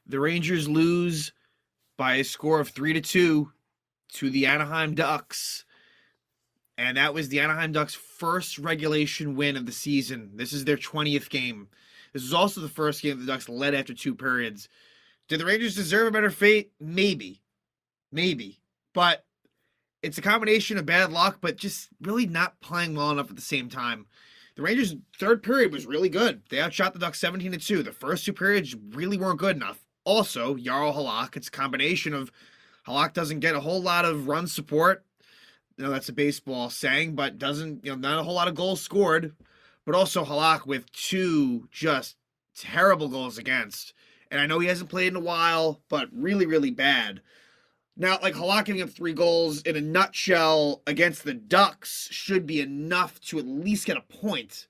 The Rangers lose by a score of 3-2 to the Anaheim Ducks. And that was the Anaheim Ducks' first regulation win of the season. This is their 20th game. This was also the first game the Ducks led after two periods. Did the Rangers deserve a better fate? Maybe. Maybe. But it's a combination of bad luck, but just really not playing well enough at the same time. The Rangers' third period was really good. They outshot the Ducks 17-2. The first two periods really weren't good enough. Also, Jarl Halak, it's a combination of Halak doesn't get a whole lot of run support. That's a baseball saying, but doesn't, not a whole lot of goals scored. But also Halak with two just terrible goals against. And I know he hasn't played in a while, but really, really bad. Now, Halak giving up 3 goals in a nutshell against the Ducks should be enough to at least get a point.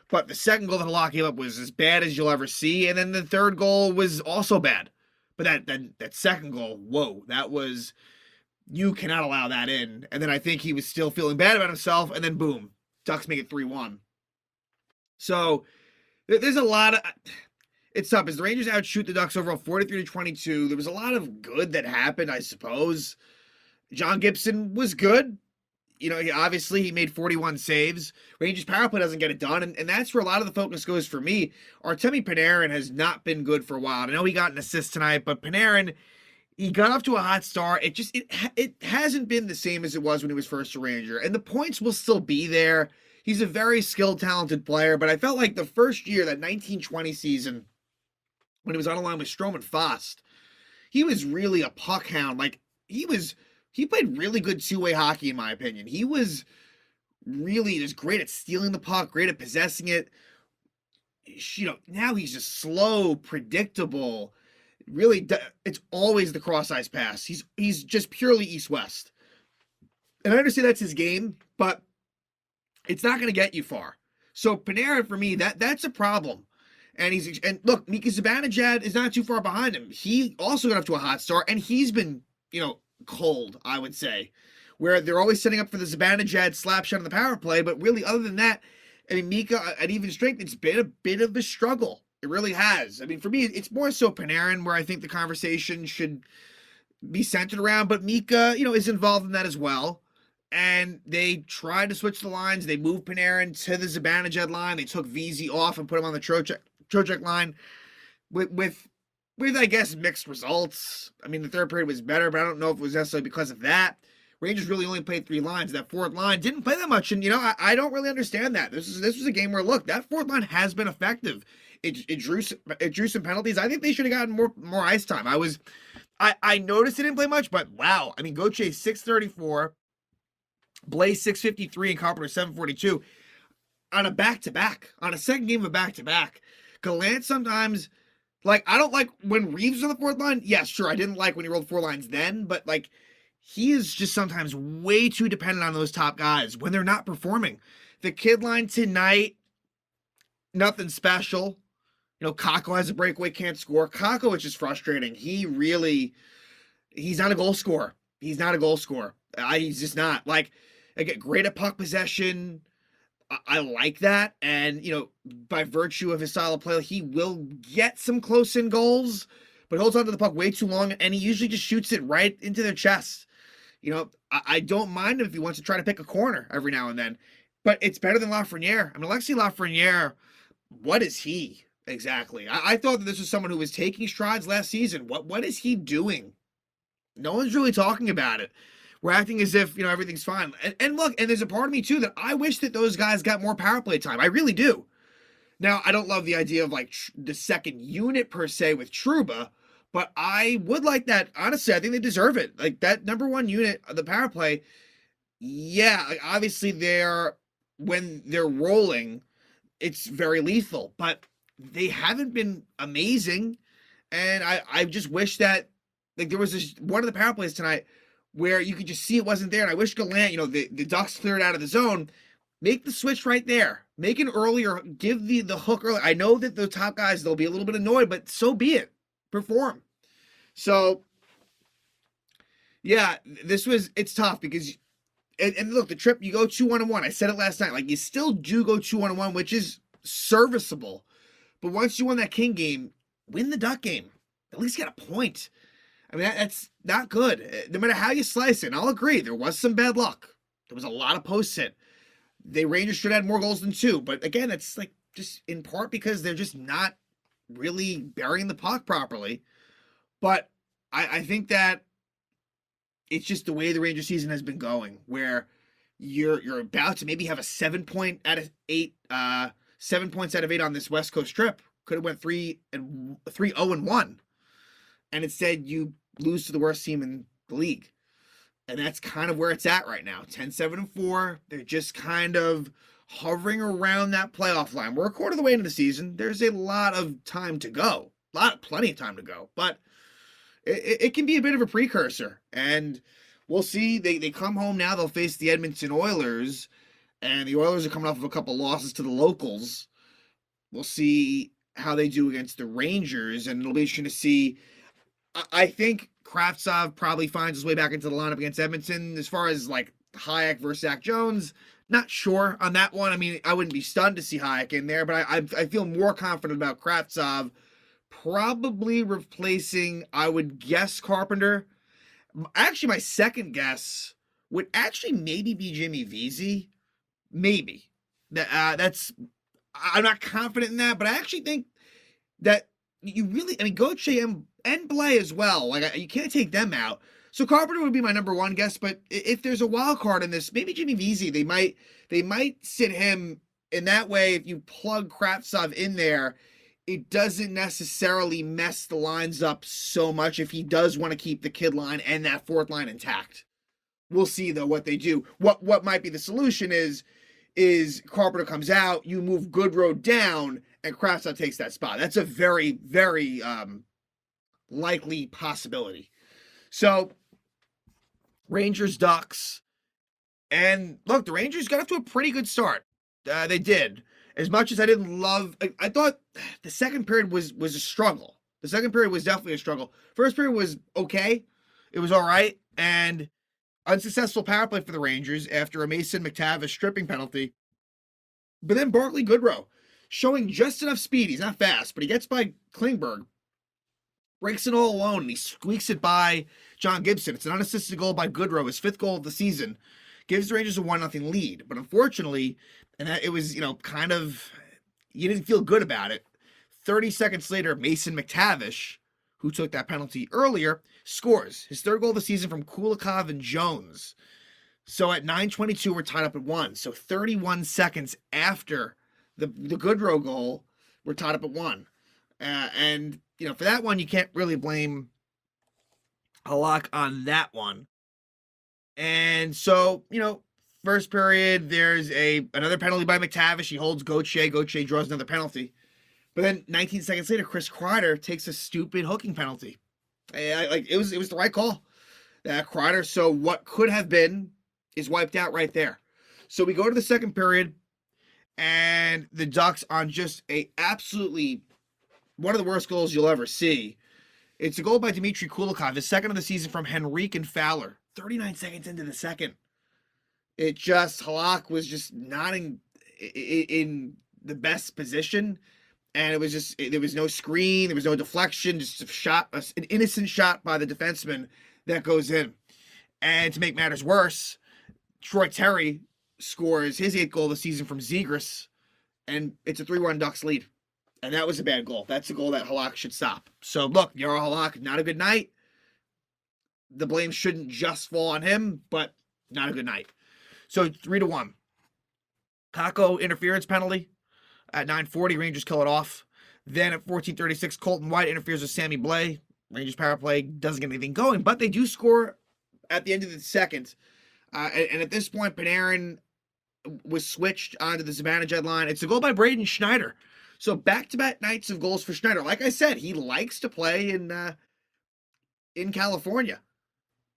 But the second goal that Halak gave up was as bad as you'll ever see. And then the third goal was also bad. But that second goal, whoa, that was, you cannot allow that in. And then I think he was still feeling bad about himself. And then boom, Ducks make it 3-1. So there's a lot of, it's tough as the Rangers outshoot the Ducks overall 43-22. There was a lot of good that happened, I suppose. John Gibson was good. Obviously he made 41 saves. Rangers power play doesn't get it done, and that's where a lot of the focus goes for me. Artemi Panarin has not been good for a while. I know he got an assist tonight, but Panarin, he got off to a hot start. It hasn't been the same as it was when he was first a Ranger, and the points will still be there. He's a very skilled, talented player, but I felt like the first year, that 1920 season, when he was on a line with Strome and Fost, he was really a puck hound. He played really good two-way hockey, in my opinion. He was really just great at stealing the puck, great at possessing it. Now he's just slow, predictable. Really, it's always the cross-ice pass. He's just purely east-west. And I understand that's his game, but it's not going to get you far. So Panarin, for me, that's a problem. And look, Mika Zibanejad is not too far behind him. He also got off to a hot start, and he's been, cold, I would say, where they're always setting up for the Zibanejad slap shot on the power play. But really, other than that, Mika at even strength, it's been a bit of a struggle. It really has. For me, it's more so Panarin where I think the conversation should be centered around. But Mika, is involved in that as well. And they tried to switch the lines. They moved Panarin to the Zibanejad line. They took VZ off and put him on the Trocheck line with I guess mixed results. The third period was better, but I don't know if it was necessarily because of that. Rangers really only played 3 lines. That fourth line didn't play that much, and I don't really understand that. This was a game where, look, that fourth line has been effective. It drew some penalties. I think they should have gotten more ice time. I noticed it didn't play much, but wow. Gauthier 634, Blaze 653, and Carpenter 742 on a back-to-back, on a second game of a back-to-back. Gallant sometimes, I don't like when Reeves on the fourth line. Yeah, sure, I didn't like when he rolled 4 lines then, but, he is just sometimes way too dependent on those top guys when they're not performing. The kid line tonight, nothing special. Kakko has a breakaway, can't score. Kakko is just frustrating. He's not a goal scorer. He's not a goal scorer. He's just not. Again, great at puck possession. I like that. And, by virtue of his style of play, he will get some close-in goals, but holds onto the puck way too long, and he usually just shoots it right into their chest. I don't mind him if he wants to try to pick a corner every now and then, but it's better than Lafreniere. Alexis Lafreniere, what is he exactly? I thought that this was someone who was taking strides last season. What is he doing? No one's really talking about it. We're acting as if, everything's fine. And look, and there's a part of me, too, that I wish that those guys got more power play time. I really do. Now, I don't love the idea of, the second unit, per se, with Trouba, but I would like that. Honestly, I think they deserve it. That number 1 unit of the power play, yeah, obviously when they're rolling, it's very lethal, but they haven't been amazing, and I just wish that, there was this one of the power plays tonight where you could just see it wasn't there. And I wish Gallant, the Ducks cleared out of the zone. Make the switch right there. Make it earlier. Give the hook early. I know that the top guys, they'll be a little bit annoyed, but so be it. Perform. So, yeah, it's tough because, and look, the trip, you go 2-1-1. I said it last night. You still do go 2-1-1, which is serviceable. But once you win that King game, win the Duck game. at least get a point. I mean, that's not good. No matter how you slice it, and I'll agree, there was some bad luck. There was a lot of posts hit. The Rangers should have had more goals than 2, but again, it's like just in part because they're just not really burying the puck properly. But I think that it's just the way the Ranger season has been going, where you're about to maybe have a 7 point out of 8, 7 points out of 8 on this West Coast trip. Could have went 3-0-1, and instead you lose to the worst team in the league. And that's kind of where it's at right now. 10-7-4. They're just kind of hovering around that playoff line. We're a quarter of the way into the season. There's a lot of time to go. Plenty of time to go. But it can be a bit of a precursor. And we'll see. They come home now. They'll face the Edmonton Oilers. And the Oilers are coming off of a couple losses to the locals. We'll see how they do against the Rangers. And it'll be interesting to see. I think Kravtsov probably finds his way back into the lineup against Edmonton. As far as like Hayek versus Zach Jones, not sure on that one. I mean, I wouldn't be stunned to see Hayek in there, but I feel more confident about Kravtsov probably replacing, I would guess, Carpenter. Actually, my second guess would actually maybe be Jimmy Vesey. Maybe. That's I'm not confident in that, but I actually think that you really, I mean, Gauthier and Blais as well. Like, you can't take them out. So Carpenter would be my number one guess, but if there's a wild card in this, maybe Jimmy Vesey. They might sit him in that way. If you plug Kravtsov in there, it doesn't necessarily mess the lines up so much if he does want to keep the kid line and that fourth line intact. We'll see though what they do. What might be the solution is Carpenter comes out, you move Goodrow down, and Kravtsov takes that spot. That's a very, very likely possibility. So, Rangers, Ducks. And look, the Rangers got off to a pretty good start. They did. As much as I didn't love, I thought the second period was a struggle. The second period was definitely a struggle. First period was okay. It was all right. And unsuccessful power play for the Rangers after a Mason McTavish stripping penalty. But then Barclay Goodrow showing just enough speed. He's not fast, but he gets by Klingberg. Breaks it all alone, and he squeaks it by John Gibson. It's an unassisted goal by Goodrow, his 5th goal of the season. Gives the Rangers a 1-0 lead. But unfortunately, and that it was, kind of, you didn't feel good about it. 30 seconds later, Mason McTavish, who took that penalty earlier, scores his 3rd goal of the season from Kulikov and Jones. So at 9:22, we're tied up at 1. So 31 seconds after the Goodrow goal, we're tied up at 1. And for that one, you can't really blame Halak on that one. And so, first period, there's another penalty by McTavish. He holds Gauthier. Gauthier draws another penalty. But then 19 seconds later, Chris Kreider takes a stupid hooking penalty. It was the right call. Kreider. So what could have been is wiped out right there. So we go to the second period, and the Ducks on just a absolutely one of the worst goals you'll ever see. It's a goal by Dmitry Kulikov, his 2nd of the season from Henrique and Fowler. 39 seconds into the second. Halak was just not in the best position. And it was just, there was no screen, there was no deflection, just a shot, an innocent shot by the defenseman that goes in. And to make matters worse, Troy Terry scores his 8th goal of the season from Zegras, and it's a 3-1 Ducks lead. And that was a bad goal. That's a goal that Halak should stop. So look, Jaro Halak, not a good night. The blame shouldn't just fall on him, but not a good night. So 3-1. Kako interference penalty. At 9:40, Rangers kill it off. Then at 14:36, Colton White interferes with Sammy Blais. Rangers power play doesn't get anything going, but they do score at the end of the second. And at this point, Panarin was switched onto the Zibanejad line. It's a goal by Braden Schneider. So back-to-back nights of goals for Schneider. Like I said, he likes to play in California.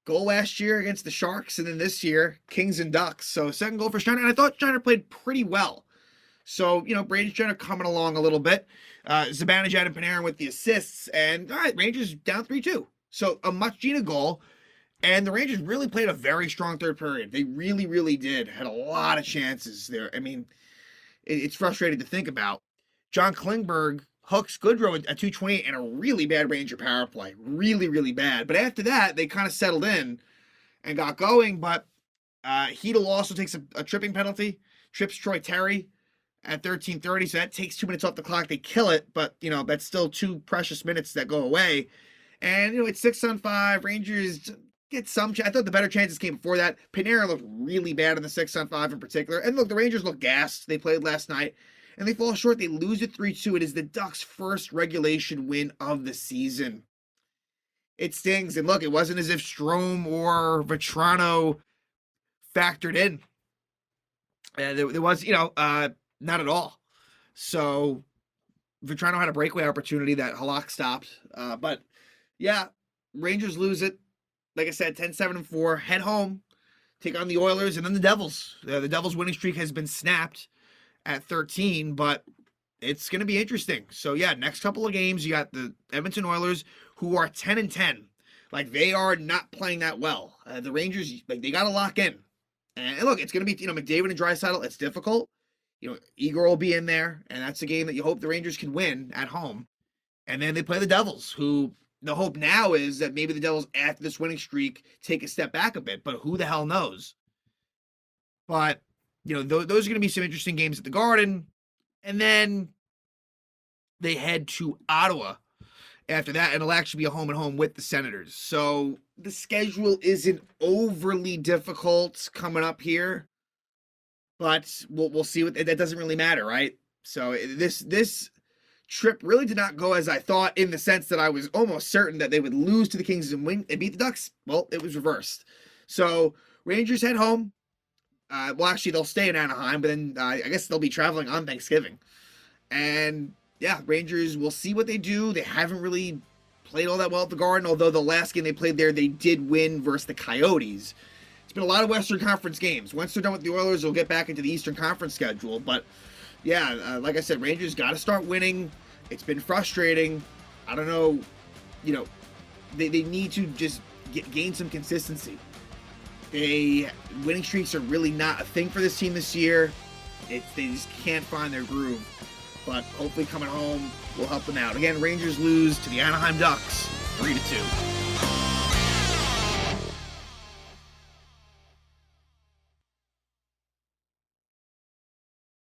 Goal last year against the Sharks, and then this year, Kings and Ducks. So second goal for Schneider, and I thought Schneider played pretty well. So, Braden Schneider coming along a little bit. Zibanejad and Panarin with the assists, and all right, Rangers down 3-2. So a Machina goal, and the Rangers really played a very strong third period. They really, really did. Had a lot of chances there. I mean, it's frustrating to think about. John Klingberg Hooks Goodrow at 228 and a really bad Ranger power play. Really, really bad. But after that, they kind of settled in and got going. But Hedel also takes a tripping penalty, trips Troy Terry at 13:30. So that takes 2 minutes off the clock. They kill it, but, that's still 2 precious minutes that go away. And, it's 6-on-5. Rangers get some chance. I thought the better chances came before that. Panarin looked really bad in the 6-on-5 in particular. And look, the Rangers look gassed. They played last night, and they fall short. They lose it 3-2. It is the Ducks' first regulation win of the season. It stings. And look, it wasn't as if Strome or Vetrano factored in. There was, not at all. So Vetrano had a breakaway opportunity that Halak stopped. But yeah, Rangers lose it. Like I said, 10-7-4, head home, take on the Oilers, and then the Devils. The Devils' winning streak has been snapped at 13, but it's going to be interesting. So yeah, next couple of games, you got the Edmonton Oilers, who are 10-10. Like, they are not playing that well. The Rangers, they got to lock in. And look, it's going to be, McDavid and Draisaitl. It's difficult. Igor will be in there, and that's a game that you hope the Rangers can win at home. And then they play the Devils, who the hope now is that maybe the Devils, after this winning streak, take a step back a bit, but who the hell knows? But, those are going to be some interesting games at the Garden. And then they head to Ottawa after that, and it'll actually be a home-and-home with the Senators. So the schedule isn't overly difficult coming up here, but we'll see. That doesn't really matter, right? So this trip really did not go as I thought, in the sense that I was almost certain that they would lose to the Kings and beat the Ducks. Well, it was reversed. So Rangers head home. Well, actually, they'll stay in Anaheim, but then I guess they'll be traveling on Thanksgiving. And yeah, Rangers, we'll see what they do. They haven't really played all that well at the Garden, although the last game they played there, they did win versus the Coyotes. It's been a lot of Western Conference games. Once they're done with the Oilers, they'll get back into the Eastern Conference schedule. But yeah, like I said, Rangers got to start winning. It's been frustrating. I don't know, they need to just gain some consistency. Winning streaks are really not a thing for this team this year. They just can't find their groove. But hopefully coming home will help them out. Again, Rangers lose to the Anaheim Ducks 3-2.